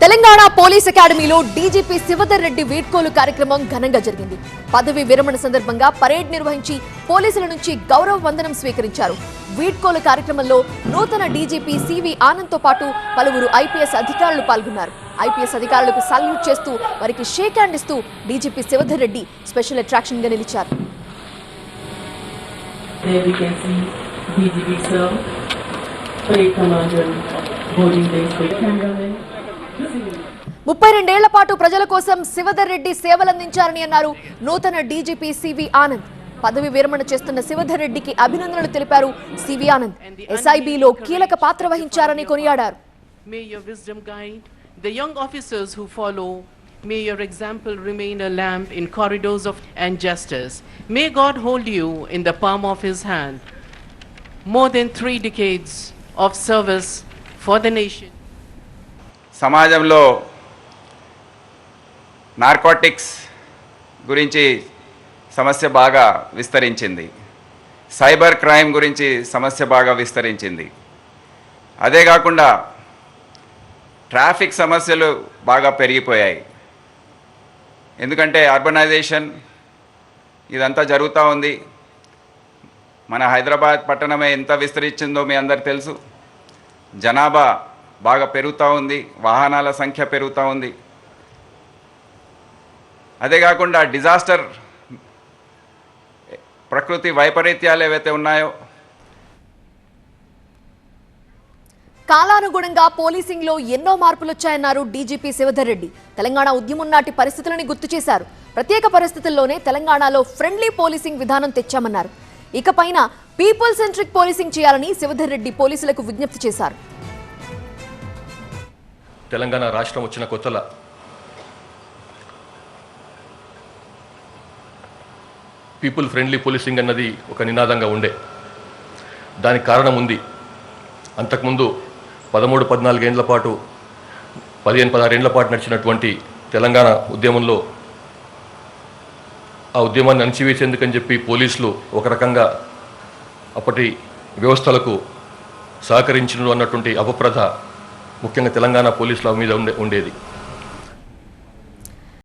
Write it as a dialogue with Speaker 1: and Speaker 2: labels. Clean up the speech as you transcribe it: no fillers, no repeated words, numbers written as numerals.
Speaker 1: Telangana police అకాడమీలో DGP Shivadhar Reddy వీడ్కోలు కార్యక్రమం ఘనంగా జరిగింది. పదవి విరమణ సందర్భంగా పరేడ్ నిర్వహించి పోలీసుల నుంచి గౌరవ వందనం స్వీకరించారు. వీడ్కోలు కార్యక్రమంలో నూతన డీజీపీ సివి ఆనంద్ తో పాటు పలువురు ఐపీఎస్ అధికారులు పాల్గొన్నారు. ఐపీఎస్ అధికారులకు సల్యూట్ చేస్తూ వారికి షేక్ హ్యాండ్ ఇస్తూ DGP Shivadhar Reddy special attraction గా నిలిచారు. 32 ఏళ్ల పాటు ప్రజల కోసం శివధర్ రెడ్డి సేవలందించారని అన్నారు నూతన డీజీపీ సివి ఆనంద్. పదవి విరమణ చేస్తున్న శివధర్ రెడ్డికి అభినందనలు తెలిపారు సివి ఆనంద్. ఎస్ఐబిలో కీలక పాత్ర వహించారని కొనియాడారు.
Speaker 2: May your example remain a lamp in corridors of and justice. May God hold you in the palm of His hand. More than 3 decades of service for the nation.
Speaker 3: సమాజంలో నార్కోటిక్స్ గురించి సమస్య బాగా విస్తరించింది. Cyber crime గురించి సమస్య బాగా విస్తరించింది. అదే కాకుండా ట్రాఫిక్ సమస్యలు బాగా పెరిగిపోయాయి. ఎందుకంటే అర్బనైజేషన్ ఇదంతా జరుగుతూ ఉంది. మన హైదరాబాద్ పట్టణమే ఎంత విస్తరించిందో మీ అందరికి తెలుసు. జనాభా బాగా పెరుగుతూ ఉంది, వాహనాల సంఖ్య పెరుగుతూ ఉంది. అదే కాకుండా డిజాస్టర్ ప్రకృతి వైపరీత్యాలు ఏవైతే ఉన్నాయో
Speaker 1: కాలానుగుణంగా పోలీసింగ్ లో ఎన్నో మార్పులు వచ్చాయన్నారు డీజీపీ శివధర్ రెడ్డి. తెలంగాణ ఉద్యమం నాటి పరిస్థితులని గుర్తు చేశారు. ప్రత్యేక పరిస్థితుల్లోనే తెలంగాణలో ఫ్రెండ్లీ పోలీసింగ్ విధానం తెచ్చామన్నారు. ఇకపైన పీపుల్ సెంట్రిక్ పోలీసింగ్ చేయాలని శివధర్ రెడ్డి పోలీసులకు విజ్ఞప్తి చేశారు.
Speaker 4: తెలంగాణ రాష్ట్రం వచ్చిన కొత్తల పీపుల్ ఫ్రెండ్లీ పోలీసింగ్ అన్నది ఒక నినాదంగా ఉండే. దానికి కారణం ఉంది. అంతకుముందు 13-14 ఏళ్ల పాటు 15-16 ఏళ్ల పాటు నడిచినటువంటి తెలంగాణ ఉద్యమంలో ఆ ఉద్యమాన్ని అణచివేసేందుకని చెప్పి పోలీసులు ఒక రకంగా అప్పటి వ్యవస్థలకు సహకరించను అన్నటువంటి అపప్రథ ముఖ్యంగా తెలంగాణ పోలీసుల మీద ఉండేది.